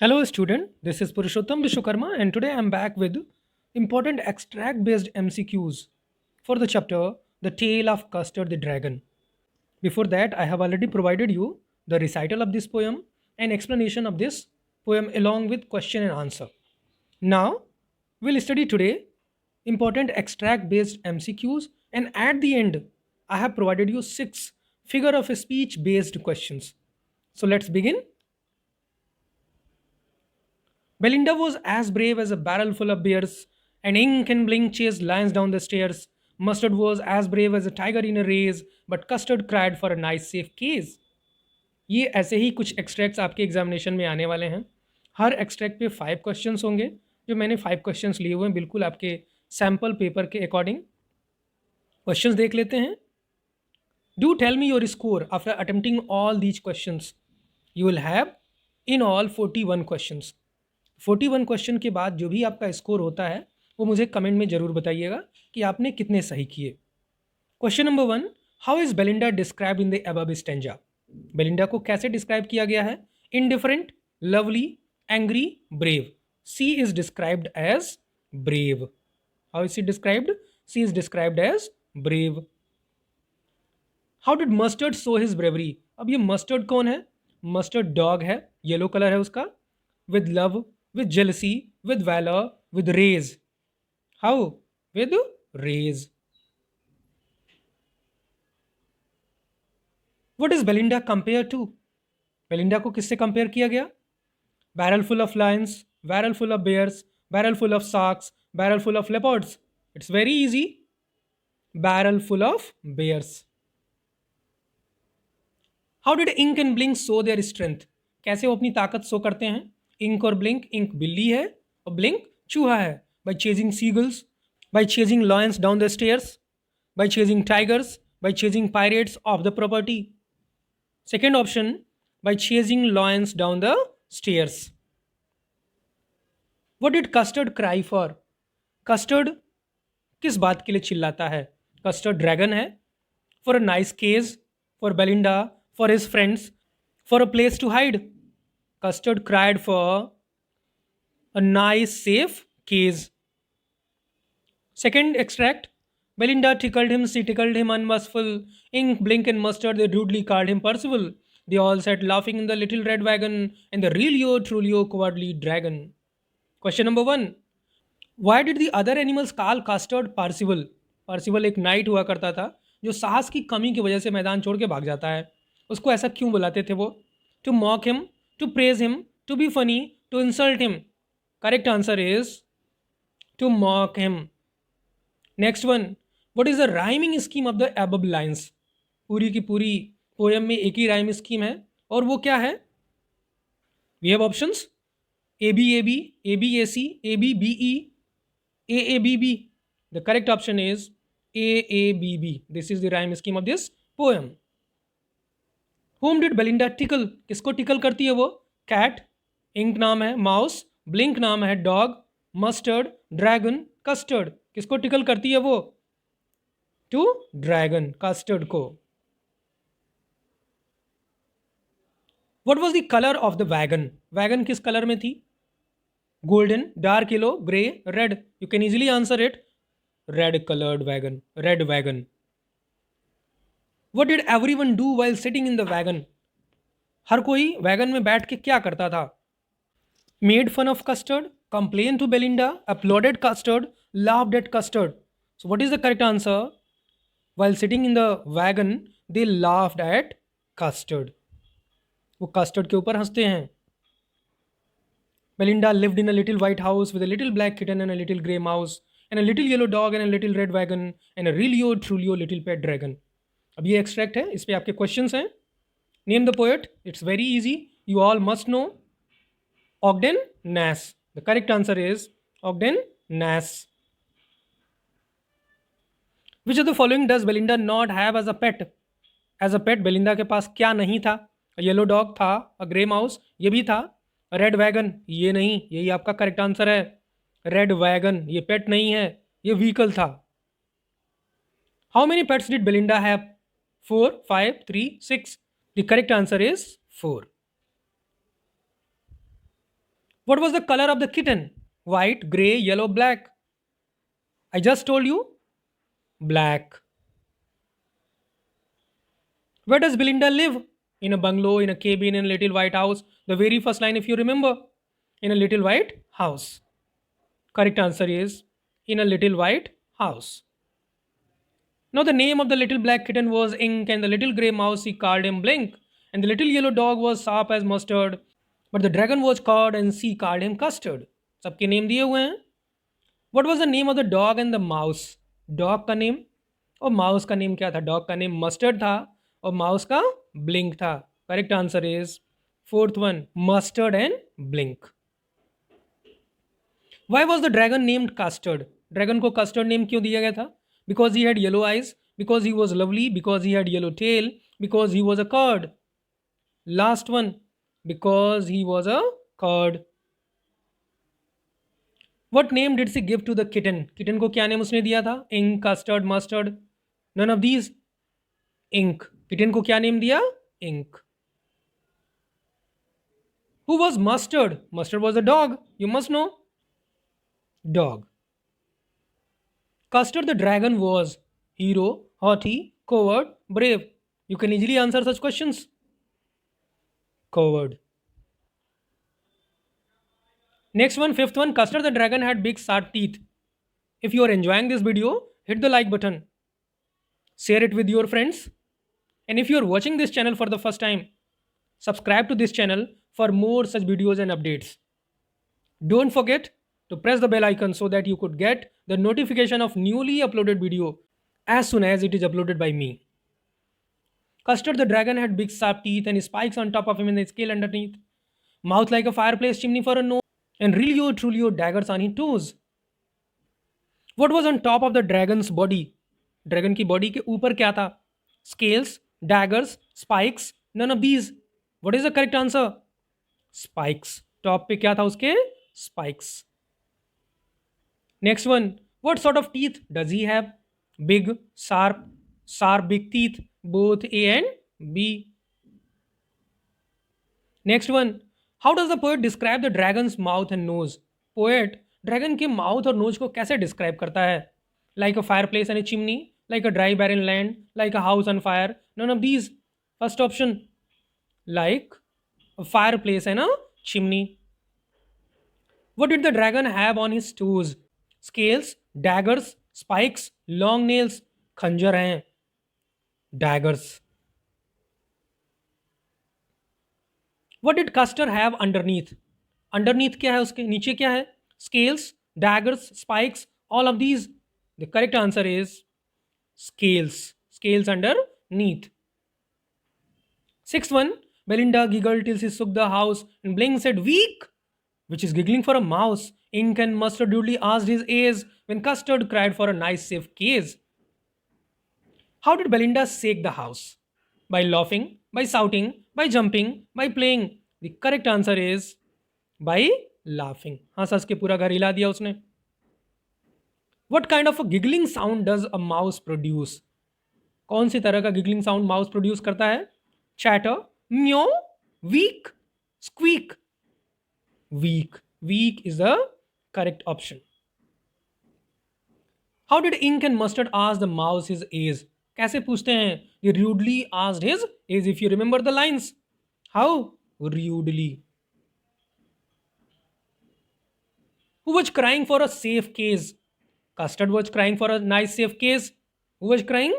Hello student, this is Purushottam Vishwakarma and today I am back with important extract based MCQs for the chapter The Tale of Custard the Dragon. Before that, I have already provided you the recital of this poem and explanation of this poem along with question and answer. Now, we'll study today important extract based MCQs and at the end, I have provided you 6 figure of speech based questions. So let's begin. Belinda was as brave as a barrel full of bears, and Ink and Blink chased lions down the stairs. Mustard was as brave as a tiger in a race, but Custard cried for a nice safe case. ये ऐसे ही कुछ extracts आपके examination में आने वाले हैं. हर extract पे 5 questions होंगे. जो मैंने 5 क्वेश्चंस लिए हुए हैं बिल्कुल आपके सैम्पल पेपर के अकॉर्डिंग. क्वेश्चंस देख लेते हैं. Do tell me your score after attempting all these questions. You will have in all 41 questions. 41 question के बाद जो भी आपका स्कोर होता है वो मुझे कमेंट में ज़रूर बताइएगा कि आपने कितने सही किए. Question number 1, how is Belinda describe in the above stanza. Belinda को कैसे डिस्क्राइब किया गया है. Indifferent, lovely, angry, brave. She is described as brave. How is she described. She is described as brave. How did Mustard show his bravery. अब ये Mustard कौन है. Mustard dog है, येलो कलर है उसका. With love, with jealousy, with valor, with raise. How? With raise. What is Belinda compared to? Belinda को किससे compare किया गया. Barrel full of lions, barrel full of bears, barrel full of sharks, barrel full of leopards. It's very easy. Barrel full of bears. How did Ink and Blink show their strength? कैसे वो अपनी ताकत show करते हैं. Ink और blink. Ink बिल्ली है और ब्लिंक चूहा है. By chasing seagulls, by chasing lions down the stairs, by chasing tigers, by chasing pirates of the property. Second option, by chasing lions down the stairs. What did Custard cry for. Custard किस बात के लिए चिल्लाता है. Custard dragon है. For a nice cage, for Belinda, for his friends, for a place to hide. Custard cried for a nice, safe case. Second extract. Belinda tickled him, she tickled him unmerciful. Ink, Blink, and Mustard, they rudely called him Percival. They all sat laughing in the little red wagon and the realio, trulio, cowardly dragon. Question number 1. Why did the other animals call Custard Percival? Percival एक night हुआ करता था जो साहस की कमी की वजह से मैदान छोड़ के भाग जाता है. उसको ऐसा क्यों बुलाते थे वो. To mock him, to praise him, to be funny, to insult him. Correct answer is to mock him. Next one. What is the rhyming scheme of the above lines? पूरी की पूरी पोएम में एक ही राइम स्कीम है और वो क्या है. We have options A B A B, A B A C, A B B E, A A B B. The correct option is A A B B. This is the rhyme scheme of this poem. Whom did Belinda tickle? किसको tackle करती है वो. Cat. Ink नाम है. Mouse. Blink नाम है dog. Mustard, dragon, custard. किसको tackle करती है वो. टू ड्रैगन, कस्टर्ड को. What was the color of the wagon? Wagon किस कलर में थी. Golden, dark yellow, grey, red. You can easily answer it. Red coloured wagon, red wagon. What did everyone do while sitting in the wagon? हर कोई wagon में बैठ के क्या करता था. Made fun of custard, complained to Belinda, applauded custard, laughed at custard. So what is the correct answer? While sitting in the wagon, they laughed at custard. वो custard के ऊपर हंसते हैं. Belinda lived in a little white house with a little black kitten and a little grey mouse and a little yellow dog and a little red wagon and a realio trulio little pet dragon. अब ये extract है, इस पे आपके questions हैं. Name the poet. It's very easy, you all must know. Ogden Nash. The correct answer is Ogden Nash. Which of the following does Belinda not have as a pet. As a pet Belinda के पास क्या नहीं था. Yellow dog था, अ grey mouse ये भी था, red wagon ये नहीं. यही आपका करेक्ट आंसर है. रेड वैगन ये पेट नहीं है, ये व्हीकल था. How many pets did Belinda have. 4, 5, 3, 6. The correct answer is 4. What was the color of the kitten? White, grey, yellow, black. I just told you black. Where does Belinda live? In a bungalow, in a cabin, in a little white house. The very first line, if you remember, in a little white house. Correct answer is in a little white house. Now, the name of the little black kitten was Ink, and the little grey mouse he called him Blink, and the little yellow dog was sharp as mustard, but the dragon was Curd, and she called him Custard. सबके name दिए हुए हैं. What was the name of the dog and the mouse? Dog का name और mouse का name क्या था? Dog का नेम मस्टर्ड था और माउस का ब्लिंक था. Correct answer is fourth one, Mustard and Blink. Why was the dragon named Custard? Dragon को कस्टर्ड नेम क्यों दिया गया था? Because he had yellow eyes, because he was lovely, because he had yellow tail, because he was a coward. Last one, because he was a coward. What name did she give to the kitten? Kitten को क्या name उसने दिया था? Ink, Custard, mustard. None of these. Ink. Kitten को क्या name दिया? Ink. Who was Mustard? Mustard was a dog. You must know. Dog. Custard the dragon was hero, haughty, coward, brave. You can easily answer such questions. Coward. Next one, fifth one. Custard the dragon had big sharp teeth. If you are enjoying this video, hit the like button. Share it with your friends. And if you are watching this channel for the first time, subscribe to this channel for more such videos and updates. Don't forget to press the bell icon so that you could get the notification of newly uploaded video as soon as it is uploaded by me. Custard the dragon had big sharp teeth and spikes on top of him and the scale underneath. Mouth like a fireplace chimney for a nose and Rilio Trulio daggers on his toes. What was on top of the dragon's body? Dragon की body के ऊपर क्या था? Scales, daggers, spikes, none of these. What is the correct answer? Spikes. Top पे क्या था उसके? Spikes. Next one. What sort of teeth does he have? Big, sharp big teeth, both A and B. Next one. How does the poet describe the dragon's mouth and nose? Poet dragon के mouth और nose को कैसे describe करता है? Like a fireplace and a chimney, like a dry barren land, like a house on fire. None of these. First option. Like a fireplace and a chimney. What did the dragon have on his toes? Scales, daggers, spikes, long nails. खंजर हैं. Daggers. What did Custer have underneath? Underneath क्या है उसके? नीचे क्या है? Scales, daggers, spikes, all of these. The correct answer is scales. Scales underneath. Sixth one. Belinda giggled till she shook the house and Blink said, "Weak!" Which is giggling for a mouse. Ink and Mustard rudely asked his age when Custard cried for a nice safe case. How did Belinda shake the house? By laughing, by shouting, by jumping, by playing. The correct answer is by laughing. हंस हंस के पूरा घर हिला दिया उसने. What kind of a giggling sound does a mouse produce? कौन सी तरह का giggling sound mouse produce करता है? Chatter, meow, weak, squeak. Weak. Weak is the correct option. How did Ink and Mustard ask the mouse his age? कैसे पूछते हैं? They rudely asked his age. If you remember the lines. How? Rudely. Who was crying for a safe case? Custard was crying for a nice safe case. Who was crying?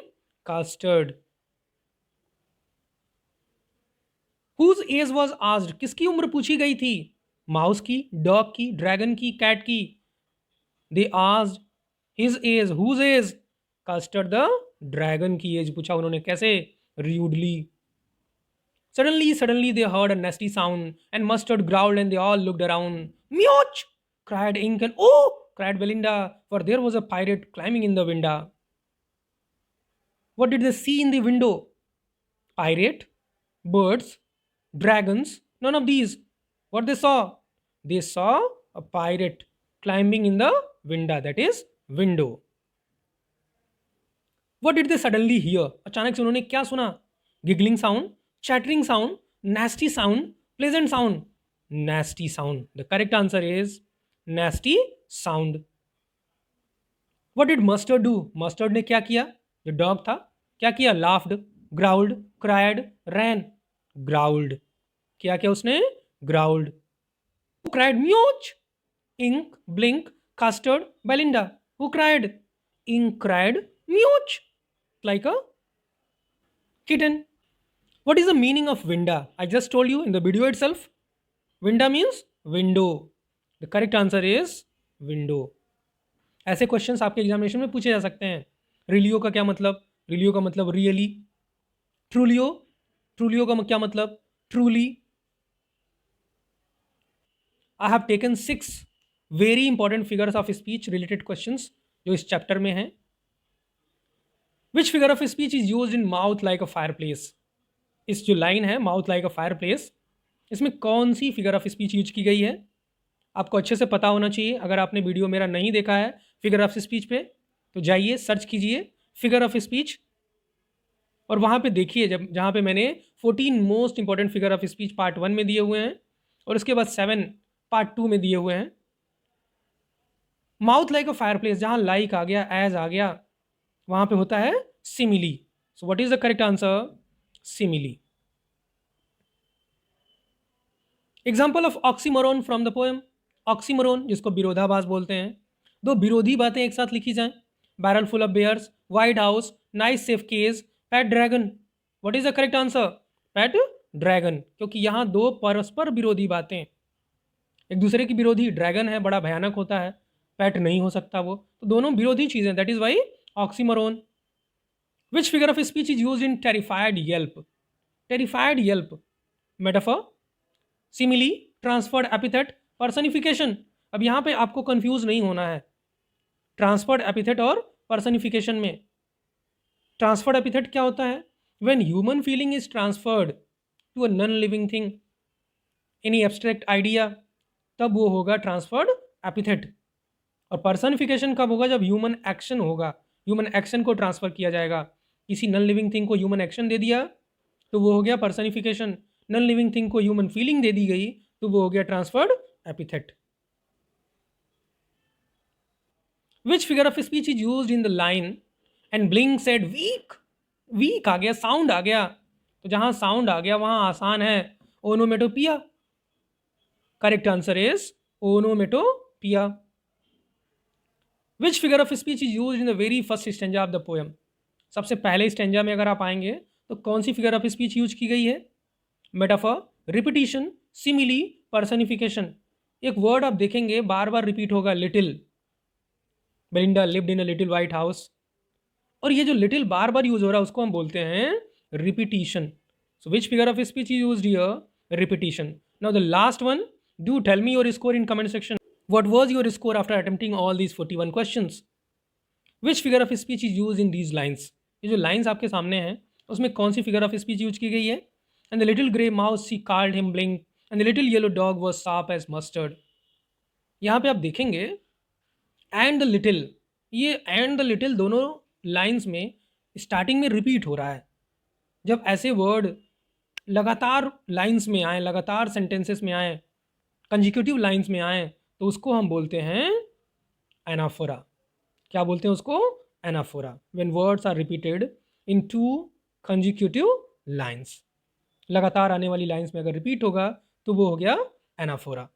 Custard. Whose age was asked? किसकी उम्र पूछी गई थी? Mouse की, dog की, dragon की, cat की. They asked his age. Whose age? Custard the dragon की एज पूछा उन्होंने. कैसे? Rudely. Suddenly they heard a nasty sound and Mustard growled and they all looked around. Mewch! Cried Ink and oh! Cried Belinda, for there was a pirate climbing in the window. What did they see in the window? Pirate, birds, dragons, none of these. What they saw? They saw a pirate climbing in the window, that is window. What did they suddenly hear? अचानक से उन्होंने क्या सुना? Giggling sound, chattering sound, nasty sound, pleasant sound. nasty sound. The correct answer is nasty sound. What did Mustard do? Mustard ने क्या किया? जो dog था क्या किया? Laughed, growled, cried, ran. Growled. क्या किया उसने? Growled. Who cried? Mewch. Ink, Blink, Custard, Belinda. Who cried? Ink cried Mewch. Like a kitten. What is the meaning of window? I just told you in the video itself. Window means window. The correct answer is window. ऐसे questions आपके examination में पूछे जा सकते हैं. रिलियो का क्या मतलब? रिलियो का मतलब रियली. ट्रूलियो, ट्रूलियो का क्या मतलब? Truly. I have taken 6 very important figures of speech related questions जो इस चैप्टर में हैं. विच figure of speech is used in mouth like a fire place? इस जो लाइन है mouth like a fire place, इसमें कौन सी फिगर ऑफ स्पीच यूज की गई है? आपको अच्छे से पता होना चाहिए. अगर आपने वीडियो मेरा नहीं देखा है फिगर ऑफ स्पीच पे, तो जाइए सर्च कीजिए फिगर ऑफ स्पीच और वहाँ पे देखिए जहाँ पे मैंने 14 most important figure of speech part 1 में दिए हुए हैं और उसके बाद 7 पार्ट 2 में दिए हुए हैं. Mouth like a fire place, जहाँ लाइक आ गया, एज आ गया, वहाँ पे होता है simile. So what is the correct answer? Simile. Example of oxymoron from the poem. Oxymoron जिसको विरोधाभास बोलते हैं. दो विरोधी बातें एक साथ लिखी जाएं. Barrel full of bears, white house, nice safe cage, pet dragon. What is the correct answer? Pet dragon. क्योंकि यहाँ दो परस्पर विरोधी बातें, एक दूसरे की विरोधी. ड्रैगन है, बड़ा भयानक होता है, पेट नहीं हो सकता वो, तो दोनों विरोधी चीजें. That is why oxymoron. Which figure of speech is use in terrified yelp? Terrified yelp. Metaphor, simile, transferred epithet, personification. अब यहाँ पे आपको कंफ्यूज नहीं होना है ट्रांसफर्ड एपिथेट और पर्सनिफिकेशन में. ट्रांसफर्ड एपिथेट क्या होता है? When human feeling is transferred to a non living thing, any abstract idea, तब वो होगा ट्रांसफर्ड एपिथेट. और पर्सनिफिकेशन कब होगा? जब ह्यूमन एक्शन होगा, ह्यूमन एक्शन को ट्रांसफर किया जाएगा. किसी नॉन लिविंग थिंग को ह्यूमन एक्शन दे दिया तो वो हो गया पर्सनिफिकेशन. नॉन लिविंग थिंग को ह्यूमन फीलिंग दे दी गई तो वो हो गया transferred epithet. Which figure of speech is used in the line and blink said weak? Weak आ गया, साउंड आ गया, तो जहां साउंड आ गया वहां आसान है. Onomatopoeia. Correct answer is onomatopoeia. Which figure of speech is used in the very first stanza of the poem? सबसे पहले स्टेंजा में अगर आप आएंगे तो कौन सी फिगर ऑफ स्पीच यूज की गई है? Metaphor, repetition, simile, personification. एक वर्ड आप देखेंगे बार बार रिपीट होगा, little. Belinda lived in a little white house. और ये जो लिटिल बार बार यूज हो रहा है उसको हम बोलते हैं repetition. So which figure of speech is used here? Repetition. Now the last one, do tell me your score in comment section. What was your score after attempting all these 41 questions? Which figure of speech is used in these lines? ये जो lines आपके सामने हैं उसमें कौन सी figure of speech use की गई है? And the little grey mouse she called him Blink, and the little yellow dog was sharp as mustard. यहाँ पे आप देखेंगे and the little, ये and the little दोनों lines में स्टार्टिंग में रिपीट हो रहा है. जब ऐसे वर्ड लगातार लाइन्स में आए, लगातार सेंटेंसेस में आए, कंजिक्यूटिव लाइन्स में आए, तो उसको हम बोलते हैं एनाफोरा. क्या बोलते हैं उसको? Anaphora. When words are repeated in 2 consecutive lines, लगातार आने वाली लाइन्स में अगर रिपीट होगा तो वो हो गया एनाफोरा.